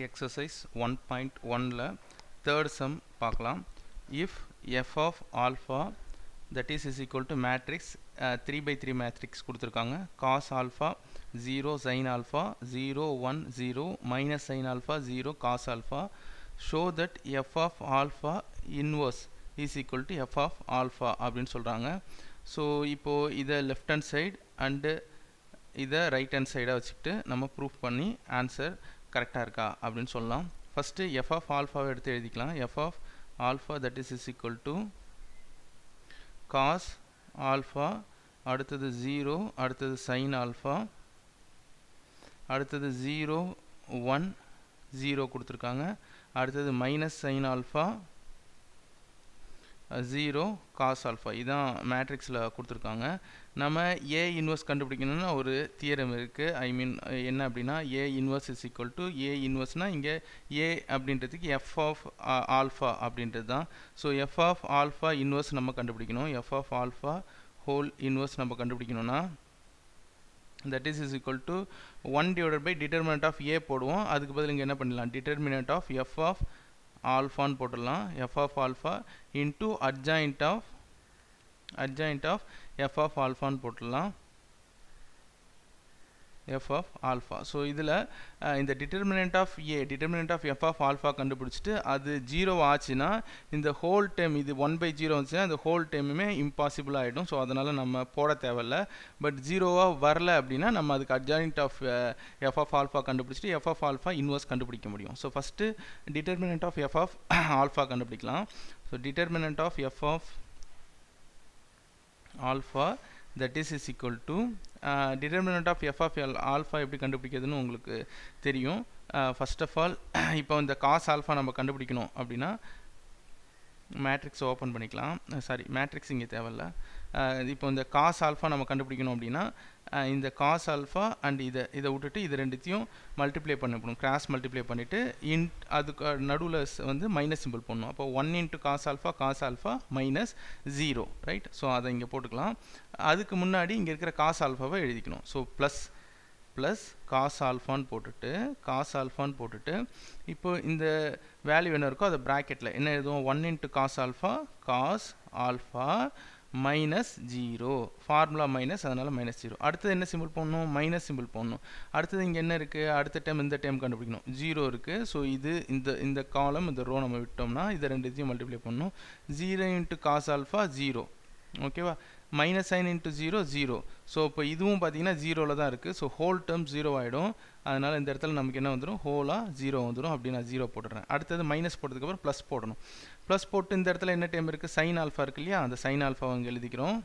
exercise 1.1ல third sum பார்க்கலாம். If f of alpha that is equal to matrix 3 by 3 matrix கொடுத்திருக்காங்க. cos alpha 0 sin alpha 0 1 0 minus sin alpha 0 cos alpha, show that f of alpha inverse is equal to f of alpha அப்படின்னு சொல்றாங்க. So இப்போ இதை left hand side and இதை right hand சைடாக வச்சுக்கிட்டு நம்ம proof பண்ணி ஆன்சர் கரெக்டாக இருக்கா அப்படின்னு சொல்லலாம். ஃபஸ்ட்டு எஃப் ஆஃப் ஆல்ஃபாவை எடுத்து எழுதிக்கலாம். F of alpha that is equal to cos alpha, அடுத்தது 0, அடுத்தது சைன் ஆல்ஃபா, அடுத்தது 0 1 0 கொடுத்துருக்காங்க, அடுத்தது minus sine alpha 0 cos alpha. இதான் மேட்ரிக்ஸில் கொடுத்துருக்காங்க. நம்ம ஏ இன்வர்ஸ் கண்டுபிடிக்கணும்னா ஒரு தியரம் இருக்குது. ஐ மீன் என்ன அப்படின்னா A inverse is equal to A இன்வர்ஸ்னால் இங்கே ஏ அப்படின்றதுக்கு எஃப் ஆஃப் ஆல்ஃபா அப்படின்றது தான். So f of alpha inverse நம்ம கண்டுபிடிக்கணும். F of alpha whole inverse நம்ம கண்டுபிடிக்கணும்னா that is equal to 1 divided by determinant of a போடுவோம். அதுக்கு பதில் இங்கே என்ன பண்ணலாம், determinant of f of ஆல்ஃபான்னு போட்டுடலாம். f of alpha into adjoint of f of alphaன்னு போட்டுடலாம். f of alpha. ஸோ இதில் இந்த determinant of a determinant of f of alpha கண்டுபிடிச்சிட்டு அது 0 ஆச்சுன்னா இந்த ஹோல் டைம் இது 1/0 வந்துச்சுன்னா இந்த ஹோல் டைமுமே இம்பாசிபிள் ஆகிடும். ஸோ அதனால் நம்ம போட தேவையில்ல. பட் 0வாக வரல அப்படின்னா நம்ம அதுக்கு adjoint of f of alpha கண்டுபிடிச்சிட்டு f of alpha இன்வர்ஸ் கண்டுபிடிக்க முடியும். So first determinant of f of alpha கண்டுபிடிக்கலாம். So determinant of f of alpha that is equal to determinant of f of alpha எப்படி கண்டுபிடிக்கிறதுன்னு உங்களுக்கு தெரியும். First of all இப்போ இந்த cos alpha நம்ம கண்டுபிடிக்கணும் அப்படின்னா மேட்ரிக்ஸ் ஓப்பன் பண்ணிக்கலாம். சாரி, மேட்ரிக்ஸ் இங்கே தேவையில்ல. இப்போ இந்த காஸ் ஆல்ஃபா நம்ம கண்டுபிடிக்கணும் அப்படின்னா இந்த காஸ் ஆல்ஃபா அண்ட் இதை விட்டுட்டு இது ரெண்டுத்தையும் மல்டிப்ளை பண்ணணும். கிராஸ் மல்டிப்ளை பண்ணிவிட்டு அதுக்கு நடுவில் வந்து மைனஸ் சிம்பிள் பண்ணணும். அப்போ 1 into cos alpha minus 0, right. So அதை இங்கே போட்டுக்கலாம். அதுக்கு முன்னாடி இங்கே இருக்கிற காஸ் ஆல்ஃபாவை எழுதிக்கணும். ஸோ ப்ளஸ் காஸ் ஆல்ஃபான்னு போட்டுட்டு இப்போ இந்த வேல்யூ என்ன இருக்கோ அதை ப்ராக்கெட்டில் என்ன எழுதுவோம், 1 into cos alpha minus 0, formula minus, அதனால் மைனஸ் 0. அடுத்தது என்ன சிம்பிள் போடணும், மைனஸ் சிம்பிள் போடணும். அடுத்தது இங்கே என்ன இருக்குது, அடுத்த டைம் இந்த டைம் கண்டுபிடிக்கணும். 0 இருக்குது. ஸோ இது இந்த காலம் இந்த ரோ நம்ம விட்டோம்னா இதை ரெண்டுத்தையும் மல்டிப்ளை பண்ணணும். 0 இன்ட்டு காஸ் ஆல்ஃபா 0, ஓகேவா. Minus sign into 0. ஸோ இப்போ இதுவும் பார்த்தீங்கன்னா 0ல் தான் இருக்குது. ஸோ ஹோல் டேர்ம் 0 ஆகிடும். அதனால் இந்த இடத்துல நமக்கு என்ன வந்துடும், ஹோலாக 0 வந்துடும். அப்படி நான் 0 போட்டுறேன். அடுத்தது மைனஸ் போட்டதுக்கப்புறம் ப்ளஸ் போடணும். ப்ளஸ் போட்டு இந்த இடத்துல என்ன டைம் இருக்குது, சைன் ஆல்ஃபா இருக்கு இல்லையா, அந்த சைன் ஆல்ஃபா அங்கே எழுதிக்கிறோம்.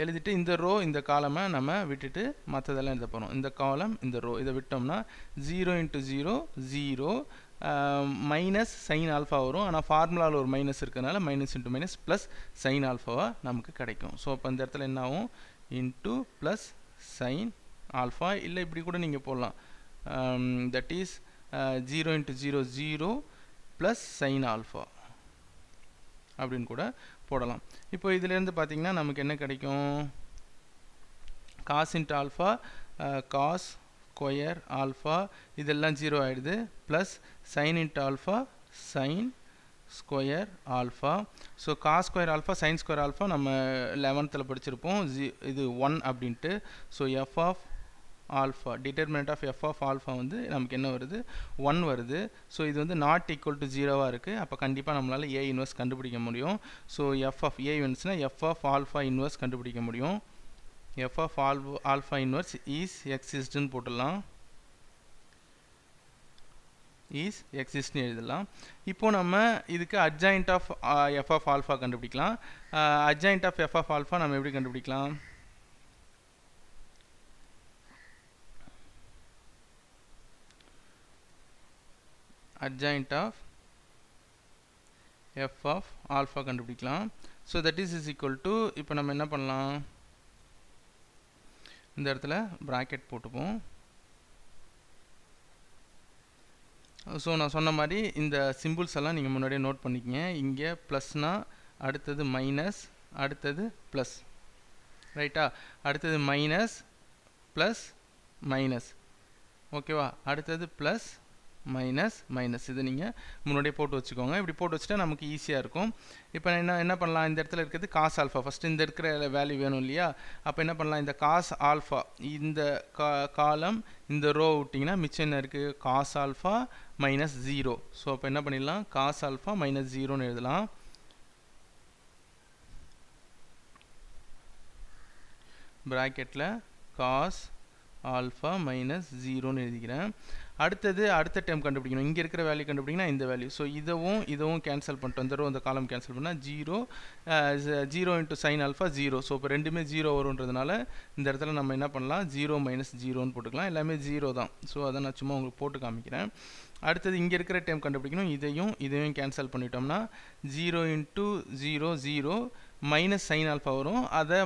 எழுதிட்டு இந்த ரோ இந்த காலமை நம்ம விட்டுட்டு மற்றதெல்லாம் எழுத போகிறோம். இந்த காலம் இந்த ரோ இதை விட்டோம்னா 0 இன்ட்டு 0 மைனஸ் சைன் ஆல்ஃபா வரும். ஆனால் ஃபார்முலாவில் ஒரு மைனஸ் இருக்கிறதுனால minus into minus plus sine ஆல்ஃபாவாக நமக்கு கிடைக்கும். ஸோ அப்போ இந்த இடத்துல என்ன ஆகும், இன்ட்டு ப்ளஸ் சைன் ஆல்ஃபா. இல்லை இப்படி கூட நீங்கள் போடலாம். That is 0 into 0 plus sine alpha அப்படின்னு கூட போடலாம். இப்போ இதிலேருந்து பார்த்தீங்கன்னா நமக்கு என்ன கிடைக்கும், cos into alpha cos square alpha இதெல்லாம் 0 ஆகிடுது. Plus sine into alpha sine square alpha. So cos square alpha sine square alpha நம்ம 11th படிச்சிருப்போம். இது 1 அப்படின்ட்டு. So f of alpha determinant of f of alpha வந்து நமக்கு என்ன வருது, 1 வருது. ஸோ இது வந்து நாட் ஈக்குவல் டு 0வாக இருக்குது. அப்போ கண்டிப்பாக நம்மளால் ஏ இன்வர்ஸ் கண்டுபிடிக்க முடியும். ஸோ எஃப் ஆஃப் ஏ இன்வர்ஸ்னால் எஃப் ஆஃப் ஆல்ஃபா இன்வர்ஸ் கண்டுபிடிக்க முடியும். F of alpha inverse is எக்ஸிஸ்ட்னு போட்டுடலாம். இஸ் எக்ஸிஸ்ட்னு எழுதலாம். இப்போ நம்ம இதுக்கு adjoint of f of alpha கண்டுபிடிக்கலாம். Adjoint of f of alpha நம்ம எப்படி கண்டுபிடிக்கலாம், adjoint of f of alpha கண்டுபிடிக்கலாம். So that is equal to இப்போ நம்ம என்ன பண்ணலாம், இந்த இடத்துல ப்ராக்கெட் போட்டுப்போம். ஸோ நான் சொன்ன மாதிரி இந்த சிம்பிள்ஸ் எல்லாம் நீங்கள் முன்னாடியே நோட் பண்ணிக்கங்க. இங்கே ப்ளஸ்னால் அடுத்தது மைனஸ், அடுத்தது ப்ளஸ், ரைட்டா. அடுத்தது மைனஸ் ப்ளஸ் மைனஸ், ஓகேவா? அடுத்தது ப்ளஸ் மைனஸ் மைனஸ், இது நீங்கள் முன்னாடியே போட்டு வச்சுக்கோங்க. இப்படி போட்டு வச்சுட்டா நமக்கு ஈஸியாக இருக்கும். இப்போ என்ன பண்ணலாம், இந்த இடத்துல இருக்கிறது காஸ் ஆல்ஃபா, ஃபஸ்ட்டு இந்த இருக்கிற வேல்யூ வேணும் இல்லையா? அப்போ என்ன பண்ணலாம், இந்த காஸ் ஆல்ஃபா இந்த காலம் இந்த ரோ விட்டிங்கன்னா மிச்சம் என்ன இருக்குது, காஸ் ஆல்ஃபா மைனஸ் 0. ஸோ அப்போ என்ன பண்ணிடலாம், காஸ் ஆல்ஃபா மைனஸ் 0ன்னு எழுதலாம். ப்ராக்கெட்டில் காஸ் ஆல்ஃபா மைனஸ் 0ன்னு எழுதிக்கிறேன். அடுத்தது அடுத்த டைம் கண்டுபிடிக்கணும், இங்கே இருக்கிற வேல்யூ கண்டுபிடிக்கணும், இந்த வேல்யூ. ஸோ இதுவும் கேன்சல் பண்ணிட்டோம், இந்த ரோ இந்த காலம் கேன்சல் பண்ணால் 0 இன்ட்டு சைன் ஆல்ஃபா 0. ஸோ இப்போ ரெண்டுமே 0 வருன்றதுனால இந்த இடத்துல நம்ம என்ன பண்ணலாம், 0 மைனஸ் 0ன்னு போட்டுக்கலாம். எல்லாமே 0 தான். ஸோ அதை நான் சும்மா உங்களுக்கு போட்டு காமிக்கிறேன். அடுத்தது இங்கே இருக்கிற டைம் கண்டுபிடிக்கணும், இதையும் கேன்சல் பண்ணிட்டோம்னா 0 இன்ட்டு 0 0 மைனஸ் சைன் ஆல்ஃபா வரும். அதை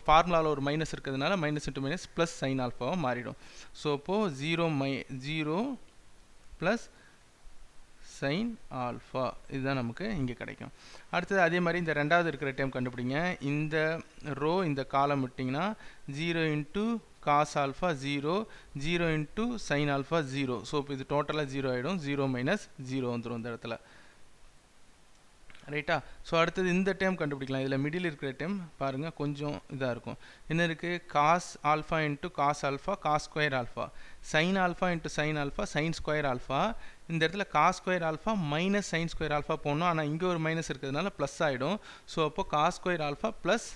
ஃபார்முலாவில் ஒரு மைனஸ் இருக்கிறதுனால minus into minus plus sine ஆல்ஃபாவாக மாறிடும். ஸோ இப்போது 0 ப்ளஸ் சைன் ஆல்ஃபா இதுதான் நமக்கு இங்கே கிடைக்கும். அடுத்தது அதே மாதிரி இந்த ரெண்டாவது இருக்கிற டைம் கண்டுபிடிங்க. இந்த ரோ இந்த காலம் விட்டிங்கன்னா 0 into cos alpha 0 into sine alpha 0. So இப்போ இது டோட்டலாக 0 ஆகிடும். 0 மைனஸ் 0 வந்துடும் இந்த இடத்துல, ரைட்டா? ஸோ அடுத்தது இந்த டைம் கண்டுபிடிக்கலாம். இதில் மிடில் இருக்கிற டைம் பாருங்கள் கொஞ்சம் இதாக இருக்கும். என்ன இருக்குது, cos alpha into cos alpha cos square alpha, sine alpha into sine alpha sine square alpha. இந்த இடத்துல cos square alpha minus sine square alpha போடணும், ஆனால் இங்கே ஒரு மைனஸ் இருக்கிறதுனால ப்ளஸ் ஆகிடும். ஸோ அப்போ cos square alpha plus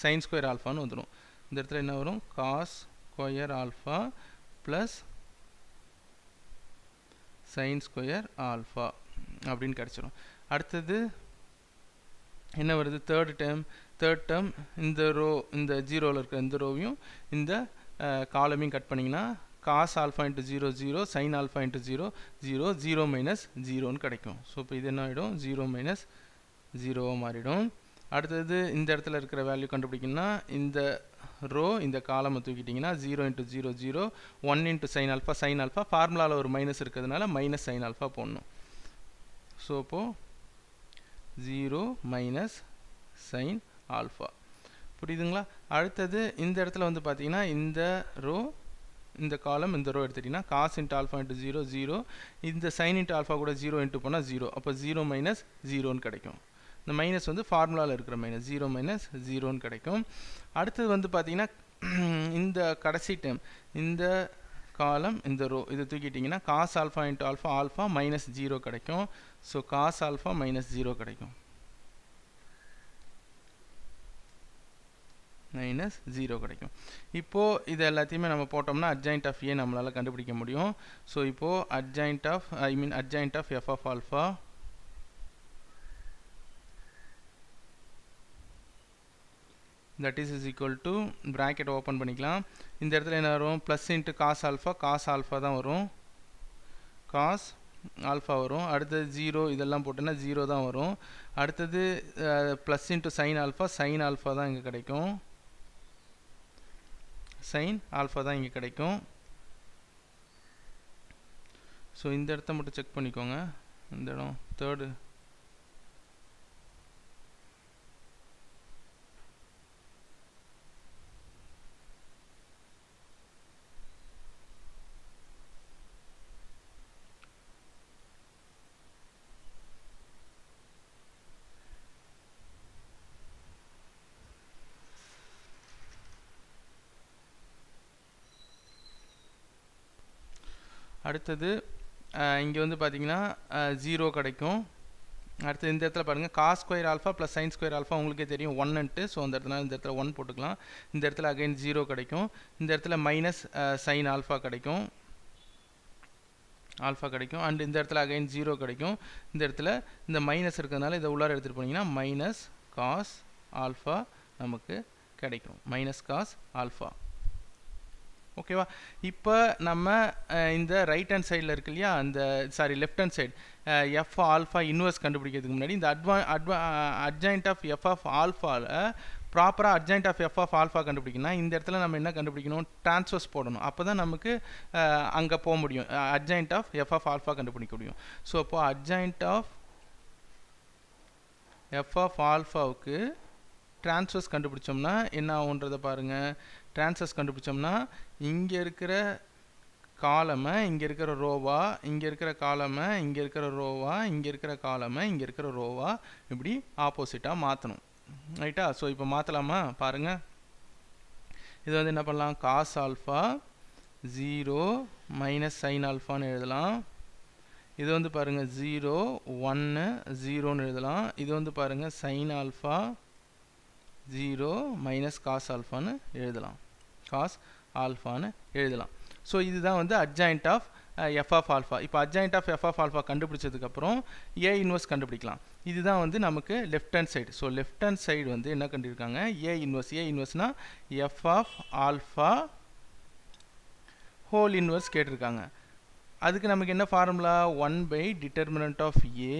sine square ஆல்ஃபான்னு வந்துடும். இந்த இடத்துல என்ன வரும், cos square alpha plus sine square alpha அப்படின்னு கிடச்சிடும். அடுத்தது என்ன வருது, தேர்ட் டேர்ம் இந்த ரோ இந்த 0வில் இருக்கிற இந்த ரோவையும் இந்த காலமையும் கட் பண்ணிங்கன்னா cos alpha into 0 0 sine alpha into 0 0 0 minus 0ன்னு கிடைக்கும். ஸோ இப்போ இது என்ன ஆகிடும், 0 மைனஸ் 0 மாறிடும். அடுத்தது இந்த இடத்துல இருக்கிற வேல்யூ கண்டுபிடிக்கணும்னா இந்த ரோ இந்த காலமை தூக்கிட்டிங்கன்னா 0 இன்ட்டு 0 0 1 இன்ட்டு சைன் ஆல்ஃபா ஃபார்முலாவில் ஒரு மைனஸ் இருக்கிறதுனால மைனஸ் சைன் ஆல்ஃபா போடணும். ஸோ இப்போது 0 மைனஸ் சைன் ஆல்ஃபா, புரியுதுங்களா? அடுத்தது இந்த இடத்துல வந்து பார்த்தீங்கன்னா இந்த ரோ இந்த காலம் இந்த ரோ எடுத்துட்டிங்கன்னா காஸ் இன்ட்டு ஆல்ஃபா இன்ட்டு 0 0 இந்த சைன் இன்ட்டு ஆல்ஃபா கூட 0 இன்ட்டு போனால் 0. அப்போ 0 மைனஸ் 0ன்னு கிடைக்கும். இந்த மைனஸ் வந்து ஃபார்முலாவில் இருக்கிற மைனஸ் 0 மைனஸ் 0ன்னு கிடைக்கும். அடுத்தது வந்து பார்த்தீங்கன்னா இந்த கடைசி டைம் இந்த காலம் இந்த ரோ இதை தூக்கிட்டிங்கன்னா cos alpha into alpha minus 0 கிடைக்கும். ஸோ காஸ் ஆல்ஃபா மைனஸ் 0 கிடைக்கும், மைனஸ் 0 கிடைக்கும். இப்போது இது எல்லாத்தையுமே நம்ம போட்டோம்னா அட்ஜாயிண்ட் ஆஃப் ஏ நம்மளால் கண்டுபிடிக்க முடியும். ஸோ இப்போது adjoint of f of alpha that is equal to bracket open பண்ணிக்கலாம். இந்த இடத்துல என்ன வரும், ப்ளஸ் இன்ட்டு காஸ் ஆல்ஃபா தான் வரும், காஸ் ஆல்ஃபா வரும். அடுத்தது 0 இதெல்லாம் போட்டோன்னா 0 தான் வரும். அடுத்தது ப்ளஸ் இன்ட்டு சைன் ஆல்ஃபா தான் இங்கே கிடைக்கும், சைன் ஆல்ஃபா தான் இங்கே கிடைக்கும். ஸோ இந்த இடத்த மட்டும் செக் பண்ணிக்கோங்க, இந்த இடம் தேர்டு அடுத்தது இங்கே வந்து பார்த்தீங்கன்னா 0 கிடைக்கும். அடுத்து இந்த இடத்துல பாருங்கள் cos square alpha plus sine square alpha உங்களுக்கே தெரியும் 1ன்ட்டு. ஸோ அந்த இடத்துல இந்த இடத்துல 1 போட்டுக்கலாம். இந்த இடத்துல அகைன் 0 கிடைக்கும். இந்த இடத்துல மைனஸ் சைன் ஆல்ஃபா கிடைக்கும் அண்ட் இந்த இடத்துல அகைன் 0 கிடைக்கும். இந்த இடத்துல இந்த மைனஸ் இருக்கிறதுனால இதை உள்ளார எடுத்துகிட்டு போனீங்கன்னா மைனஸ் காஸ் ஆல்ஃபா நமக்கு கிடைக்கும், மைனஸ் காஸ் ஆல்ஃபா. ஓகேவா? இப்போ நம்ம இந்த ரைட் ஹேண்ட் சைடில் இருக்கு இல்லையா, அந்த left hand side f alpha inverse கண்டுபிடிக்கிறதுக்கு முன்னாடி இந்த அட்ஜாயிண்ட் ஆஃப் எஃப் ஆஃப் ஆல்ஃபாவில் ப்ராப்பராக adjoint of f of alpha கண்டுபிடிக்கணும்னா இந்த இடத்துல நம்ம என்ன கண்டுபிடிக்கணும், டிரான்ஸ்வர்ஸ் போடணும். அப்போ தான் நமக்கு அங்கே போக முடியும், adjoint of f of alpha கண்டுபிடிக்க முடியும். ஸோ அப்போது அட்ஜாயிண்ட் ஆஃப் எஃப் ஆஃப் ஆல்ஃபாவுக்கு டிரான்ஸ்வர்ஸ் கண்டுபிடிச்சோம்னா என்ன ஆகுன்றதை பாருங்கள். டிரான்ஸ்வர்ஸ் கண்டுபிடிச்சோம்னா இங்கே இருக்கிற காலமை இங்கே இருக்கிற ரோவா, இங்கே இருக்கிற காலமை இங்கே இருக்கிற ரோவா, இங்கே இருக்கிற காலமை இங்கே இருக்கிற ரோவா இப்படி ஆப்போசிட்டாக மாற்றணும். ரைட்டா? ஸோ இப்போ மாற்றலாமா பாருங்கள். இது வந்து என்ன பண்ணலாம், காஸ் ஆல்ஃபா 0 மைனஸ் சைன் ஆல்ஃபான்னு எழுதலாம். இது வந்து பாருங்கள் 0 1 0ன்னு எழுதலாம். இது வந்து பாருங்கள் சைன் ஆல்ஃபா 0 மைனஸ் காஸ் ஆல்ஃபான்னு எழுதலாம், காஸ் ஆல்ஃபான்னு எழுதலாம். ஸோ இதுதான் வந்து adjoint of f of alpha. இப்போ adjoint of f of alpha கண்டுபிடிச்சதுக்கப்புறம் ஏ இன்வெர்ஸ் கண்டுபிடிக்கலாம். இதுதான் வந்து நமக்கு left hand side. So left hand side வந்து என்ன கண்டிருக்காங்க, ஏ இன்வெர்ஸ்னால் f of alpha whole inverse கேட்டிருக்காங்க. அதுக்கு நமக்கு என்ன formula, 1 / determinant of A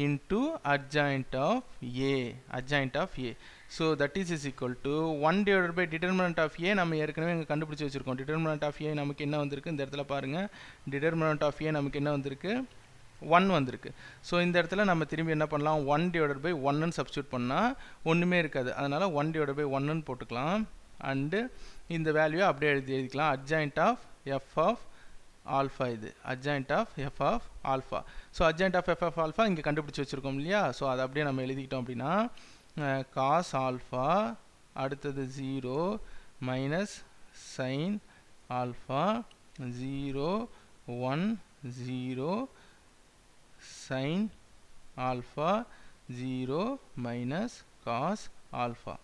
into adjoint of A, adjoint of A. So that is equal to 1 divided by determinant of A. நம்ம ஏற்கனவே இங்க கண்டுபிடிச்சு வச்சிருக்கோம். determinant of A நமக்கு என்ன வந்திருக்கு, இந்த இடத்துல பாருங்க, determinant of A நமக்கு என்ன வந்திருக்கு, 1 வந்திருக்கு. ஸோ இந்த இடத்துல நம்ம திரும்பி என்ன பண்ணலாம், 1 divided by 1 சப்ஸ்டியூட் பண்ணால் ஒன்றுமே இருக்காது. அதனால் 1 divided by 1 போட்டுக்கலாம். அண்டு இந்த வேல்யூ அப்படியே எழுதிக்கலாம், adjoint of f of alpha. இது adjoint of f of alpha. So adjoint of f of alpha இங்கே கண்டுபிடிச்சி வச்சுருக்கோம் இல்லையா. ஸோ அதை அப்படியே நம்ம எழுதிக்கிட்டோம் அப்படின்னா காஸ் ஆல்ஃபா அடுத்தது 0 minus sine alpha 0 1 0 sine alpha 0 minus cos alpha.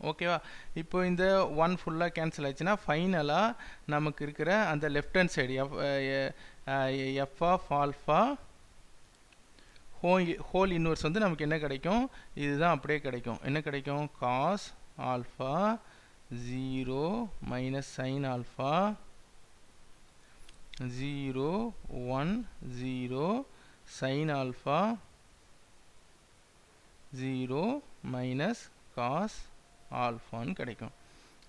ஓகேவா? இப்போ இந்த 1 ஃபுல்லாக கேன்சல் ஆச்சுன்னா ஃபைனலாக நமக்கு இருக்கிற அந்த left hand side f of alpha whole inverse வந்து நமக்கு என்ன கிடைக்கும், இதுதான் அப்படியே கிடைக்கும். என்ன கிடைக்கும், cos alpha 0 minus sine alpha 0 1 0 sine alpha 0 minus cos ஆல்ஃபான்னு கிடைக்கும்.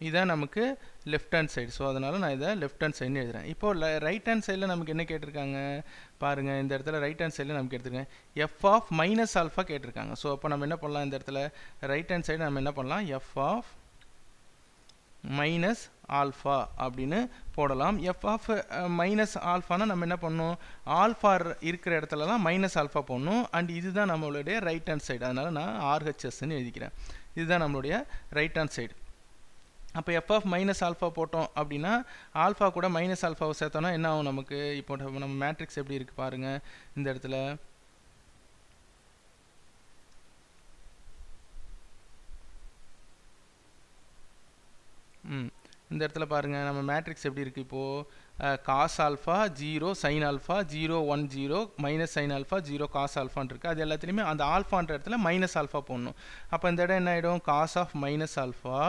இதுதான் நமக்கு லெஃப்ட் ஹேண்ட் சைடு. ஸோ அதனால் நான் இதை லெஃப்ட் ஹேண்ட் சைடுன்னு எழுதுகிறேன். இப்போது ரைட் ஹேண்ட் சைடில் நமக்கு என்ன கேட்டிருக்காங்க பாருங்கள், இந்த இடத்துல ரைட் ஹேண்ட் சைடில் நமக்கு எடுத்துருக்கேன் எஃப் ஆஃப் மைனஸ் ஆல்ஃபா கேட்டிருக்காங்க. ஸோ அப்போ நம்ம என்ன பண்ணலாம், இந்த இடத்துல ரைட் ஹேண்ட் சைடு நம்ம என்ன பண்ணலாம், எஃப் ஆஃப் மைனஸ் ஆல்ஃபா அப்படின்னு போடலாம். எஃப் ஆஃப் மைனஸ் ஆல்ஃபானா நம்ம என்ன பண்ணணும், ஆல்ஃபா இருக்கிற இடத்துலலாம் மைனஸ் ஆல்ஃபா போடணும். அண்ட் இதுதான் நம்மளுடைய ரைட் ஹேண்ட் சைடு. அதனால் நான் ஆர்ஹெச்எஸ்ன்னு எழுதிக்கிறேன். இதுதான் நம்மளுடைய ரைட் ஹேண்ட் சைடு. அப்போ எஃப் ஆஃப் மைனஸ் ஆல்ஃபா போட்டோம் அப்படின்னா ஆல்ஃபா கூட மைனஸ் ஆல்ஃபாவை சேர்த்தோன்னா என்ன ஆகும் நமக்கு, இப்போ நம்ம மேட்ரிக்ஸ் எப்படி இருக்குது பாருங்கள். இந்த இடத்துல இந்த இடத்துல பாருங்கள் நம்ம மேட்ரிக்ஸ் எப்படி இருக்குது. இப்போது cos alpha 0 sine alpha 0 1 0 minus sine alpha 0 cos ஆல்ஃபான் இருக்குது. அது எல்லாத்துலேயுமே அந்த ஆல்ஃபான்ற இடத்துல மைனஸ் ஆல்ஃபா போடணும். அப்போ இந்த இடம் என்ன ஆகிடும், காஸ் ஆஃப் மைனஸ் ஆல்ஃபா.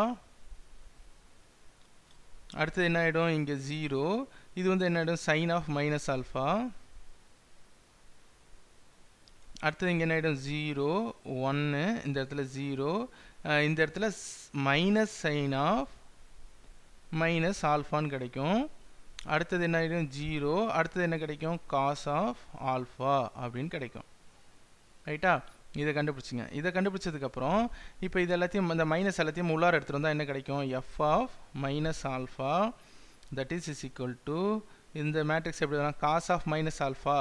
அடுத்தது என்ன ஆகிடும், இங்கே 0. இது வந்து என்ன ஆகிடும், சைன் ஆஃப் மைனஸ் ஆல்ஃபா. அடுத்தது இங்கே என்ன ஆகிடும், 0 1 இந்த இடத்துல 0 இந்த இடத்துல மைனஸ் சைன் ஆஃப் மைனஸ் ஆல்ஃபான்னு கிடைக்கும். அடுத்தது என்ன ஆகிடும் 0. அடுத்தது என்ன கிடைக்கும், காஸ் ஆஃப் ஆல்ஃபா அப்படின்னு கிடைக்கும். ரைட்டா? இதை கண்டுபிடிச்சிங்க. இதை கண்டுபிடிச்சதுக்கப்புறம் இப்போ இது எல்லாத்தையும் இந்த மைனஸ் எல்லாத்தையும் உள்ளார எடுத்துகிட்டு வந்தால் என்ன கிடைக்கும், f of minus alpha that is equal to இந்த மேட்ரிக்ஸ் எப்படி வரும், காஸ் ஆஃப் மைனஸ் ஆல்ஃபா.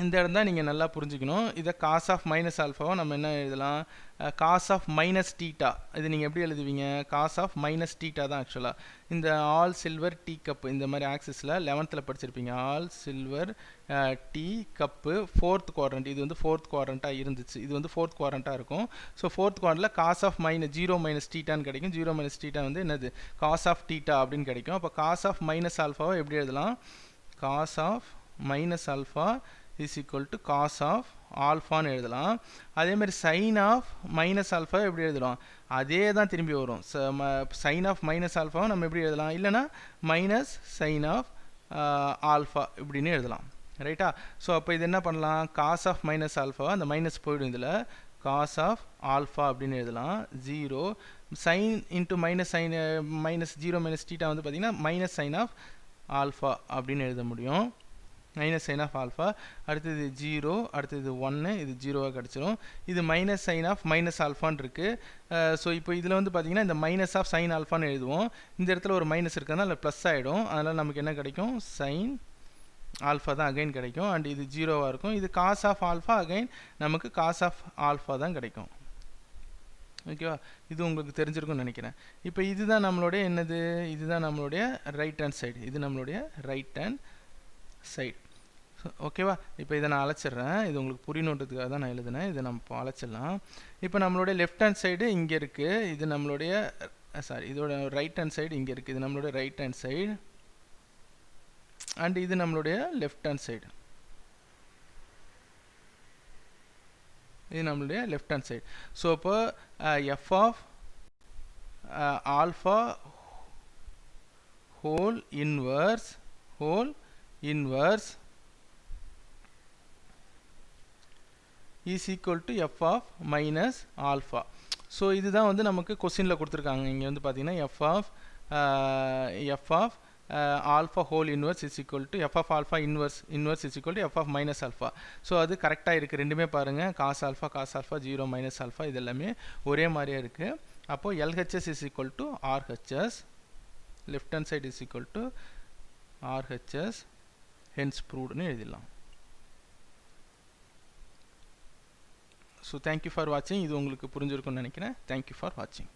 இந்த இடம் தான் நீங்கள் நல்லா புரிஞ்சுக்கணும். இதை காஸ் ஆஃப் மைனஸ் ஆல்ஃபாவை நம்ம என்ன எழுதலாம், காஸ் ஆஃப் மைனஸ் டீட்டா. இது நீங்கள் எப்படி எழுதுவீங்க, காஸ் ஆஃப் மைனஸ் டீட்டா தான் ஆக்சுவலாக. இந்த ஆல் சில்வர் டீ கப்பு இந்த மாதிரி ஆக்சிஸில் 11th படிச்சிருப்பீங்க. All silver tea cup 4th quadrant. இது வந்து 4th குவாட்ரண்ட்டாக இருந்துச்சு. இது வந்து 4th குவாட்ரண்ட்டாக இருக்கும். ஸோ 4th குவாட்ரண்ட்டில் காஸ் ஆஃப் மைனஸ் 0 மைனஸ் டீட்டான்னு கிடைக்கும். 0 மைனஸ் டீட்டா வந்து என்னது, காஸ் ஆஃப் டீட்டா அப்படின்னு கிடைக்கும். அப்போ காஸ் ஆஃப் மைனஸ் ஆல்ஃபாவை எப்படி எழுதலாம், cos of minus alpha is equal to cos of ஆல்ஃபான்னு எழுதலாம். அதேமாதிரி சைன் ஆஃப் மைனஸ் ஆல்ஃபா எப்படி எழுதலாம், அதே தான் திரும்பி வரும். சைன் ஆஃப் மைனஸ் ஆல்ஃபாவை நம்ம எப்படி எழுதலாம், இல்லைனா மைனஸ் சைன் ஆஃப் ஆல்ஃபா இப்படின்னு எழுதலாம். ரைட்டா? ஸோ அப்போ இது என்ன பண்ணலாம், காஸ் ஆஃப் மைனஸ் ஆல்ஃபாவை அந்த மைனஸ் போய்டும், இதில் காஸ் ஆஃப் ஆல்ஃபா அப்படின்னு எழுதலாம். 0 sine into minus sine minus 0 minus theta வந்து பார்த்திங்கன்னா மைனஸ் சைன் ஆஃப் ஆல்ஃபா அப்படின்னு எழுத முடியும். மைனஸ் சைன் ஆஃப் ஆல்ஃபா, அடுத்தது 0, அடுத்தது 1, இது 0வாக கிடச்சிரும். இது மைனஸ் சைன் ஆஃப் மைனஸ் ஆல்ஃபான்னு இருக்குது. ஸோ இப்போ இதில் வந்து பார்த்தீங்கன்னா இந்த மைனஸ் ஆஃப் சைன் ஆல்ஃபான்னு எழுதுவோம். இந்த இடத்துல ஒரு மைனஸ் இருக்கிறதுனால ப்ளஸ் ஆகிடும். அதனால் நமக்கு என்ன கிடைக்கும், சைன் ஆல்ஃபா தான் அகைன் கிடைக்கும். அண்ட் இது 0வாக இருக்கும். இது காஸ் ஆஃப் ஆல்ஃபா, அகைன் நமக்கு காஸ் ஆஃப் ஆல்ஃபா தான் கிடைக்கும். ஓகேவா, இது உங்களுக்கு தெரிஞ்சிருக்கும்னு நினைக்கிறேன். இப்போ இதுதான் நம்மளுடைய என்னது, இதுதான் நம்மளுடைய ரைட் ஹேண்ட் சைடு, இது நம்மளுடைய ரைட் ஹேண்ட் சைடு. ஓகேவா, இப்போ இதை நான் அழைச்சிட்றேன். இது உங்களுக்கு புரியணுன்றதுக்காக தான் நான் எழுதினேன். இதை நம்ம இப்போ அழைச்சிடலாம். இப்போ நம்மளுடைய லெஃப்ட் ஹேண்ட் சைடு இங்கே இருக்குது. இது நம்மளுடைய இதோட ரைட் ஹேண்ட் சைடு இங்கே இருக்குது. இது நம்மளுடைய ரைட் ஹேண்ட் சைடு அண்ட் இது நம்மளுடைய லெஃப்ட் ஹேண்ட் சைடு. இது நம்மளுடைய லெஃப்ட் ஹேண்ட் சைடு. ஸோ இப்போ f of alpha whole inverse is equal to f of minus alpha. ஸோ இதுதான் வந்து நமக்கு கொஸ்டினில் கொடுத்துருக்காங்க. இங்கே வந்து பார்த்தீங்கன்னா f of alpha whole inverse is equal to f of alpha inverse is equal to f of minus alpha. So அது கரெக்டாக இருக்குது. ரெண்டுமே பாருங்கள், cos alpha 0 minus alpha இது எல்லாமே ஒரே மாதிரியாக இருக்குது. அப்போது LHS is equal to RHS, left hand side is equal to RHS, hence proved னு எழுதிடலாம். ஸோ தேங்க்யூ ஃபார் வாட்சிங். இது உங்களுக்கு புரிஞ்சிருக்கும்னு நினைக்கிறேன். தேங்க்யூ ஃபார் வாட்சிங்.